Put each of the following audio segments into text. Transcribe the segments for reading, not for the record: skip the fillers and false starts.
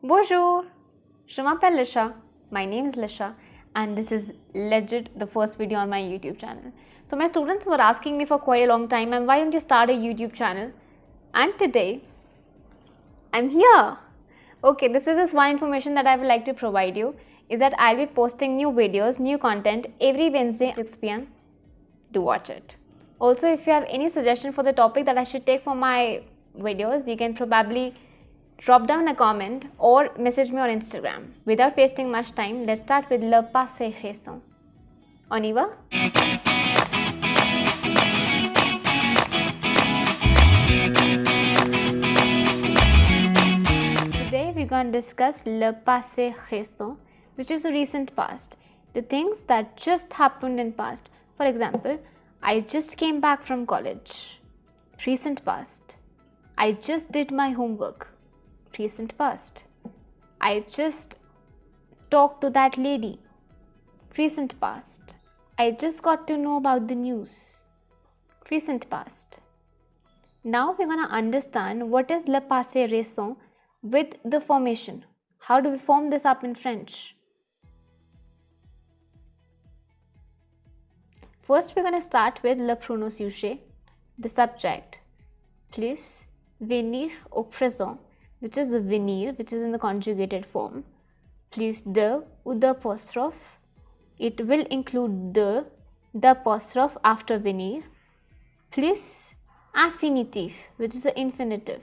Bonjour, je m'appelle Lisha. My name is Lisha and this is legit the first video on my YouTube channel. So my students were asking me for quite a long time, and why don't you start a YouTube channel? And today I'm here. Okay, this is this one information that I would like to provide you is that I'll be posting new videos, new content every Wednesday 6 p.m. Do watch it. Also, if you have any suggestion for the topic that I should take for my videos, you can probably drop down a comment or message me on Instagram. Without wasting much time, let's start with le passé récent. On y va? Today we're going to discuss le passé récent, which is the recent past. The things that just happened in past. For example, I just came back from college. Recent past. I just did my homework. Recent past. I just talked to that lady. Recent past. I just got to know about the news. Recent past. Now we're going to understand what is le passé récent with the formation. How do we form this up in French? First, we're going to start with le pronom sujet, the subject, plus venir au présent, which is the venir, which is in the conjugated form, plus de ou the apostrophe. It will include the apostrophe after venir, plus infinitive, which is the infinitive.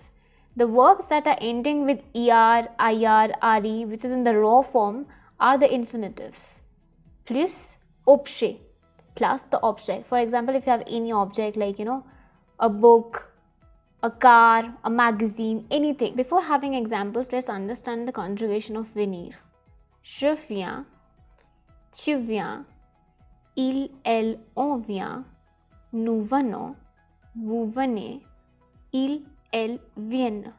The verbs that are ending with er, ir, re, which is in the raw form, are the infinitives, plus objet, plus the object. For example, if you have any object like, a book, a car, a magazine, anything. Before having examples, let's understand the conjugation of venir. Je viens, tu viens, il, elle, on vient, nous venons, vous venez, il, elle, viennent.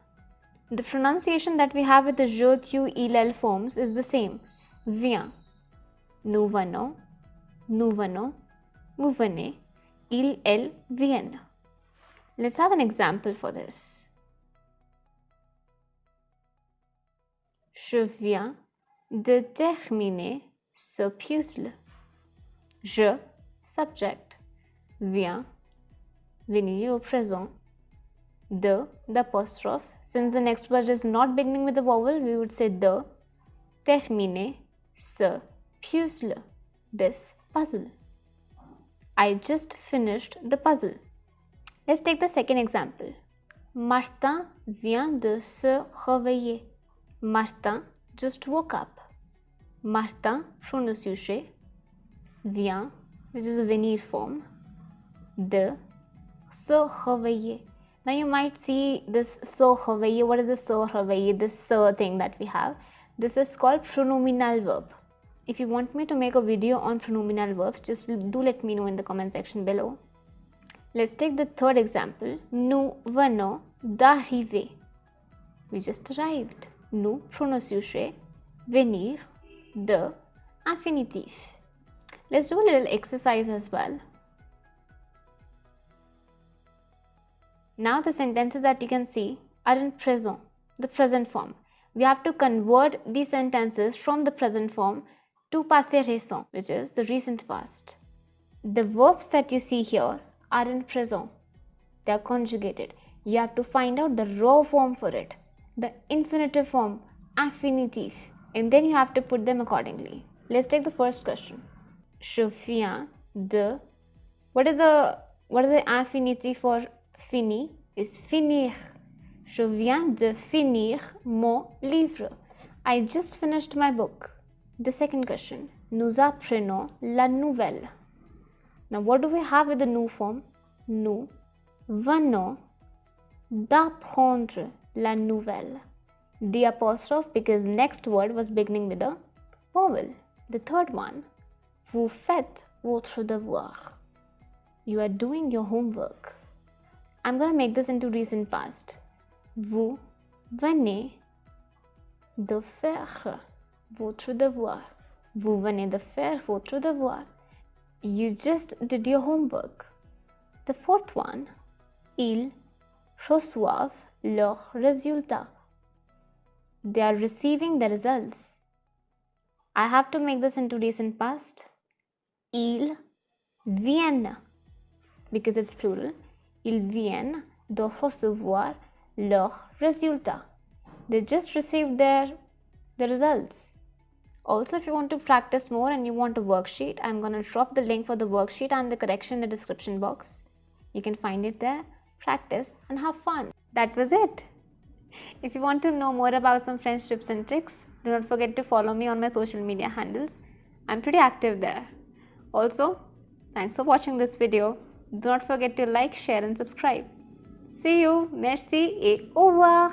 The pronunciation that we have with the je, tu, il, elle forms is the same. Viens, nous venons, vous venez, il, elle, viennent. Let's have an example for this. Je viens de terminer ce puzzle. Je, subject. Viens, venir au présent. The apostrophe. Since the next word is not beginning with a vowel, we would say de. Terminer ce puzzle. This puzzle. I just finished the puzzle. Let's take the second example. Martin vient de se réveiller. Martin just woke up. Martin, pronom sujet, vient, which is a venir form, de se réveiller. Now you might see this se réveiller. What is the se réveiller? This se thing that we have. This is called pronominal verb. If you want me to make a video on pronominal verbs, just do let me know in the comment section below. Let's take the third example. Nous venons d'arriver. We just arrived. Nous, pronom sujet, venir, de, infinitif. Let's do a little exercise as well. Now the sentences that you can see are in présent, the present form. We have to convert these sentences from the present form to passé récent, which is the recent past. The verbs that you see here are in présent. They are conjugated. You have to find out the raw form for it, the infinitive form, infinitif, and then you have to put them accordingly. Let's take the first question. Je viens de. What is the infinitif for fini? Is finir. Je viens de finir mon livre. I just finished my book. The second question. Nous apprenons la nouvelle. Now, what do we have with the nous form? Nous venons d'apprendre la nouvelle. The apostrophe because next word was beginning with a vowel. The third one. Vous faites votre devoir. You are doing your homework. I'm going to make this into recent past. Vous venez de faire votre devoir. Vous venez de faire votre devoir. You just did your homework. The fourth one, ils reçoivent leurs résultats. They are receiving the results. I have to make this into recent past. Ils viennent, because it's plural. Ils viennent de recevoir leurs résultats. They just received the results. Also, if you want to practice more and you want a worksheet, I'm going to drop the link for the worksheet and the correction in the description box. You can find it there, practice and have fun. That was it. If you want to know more about some French tips and tricks, do not forget to follow me on my social media handles. I'm pretty active there. Also, thanks for watching this video. Do not forget to like, share and subscribe. See you. Merci et au revoir.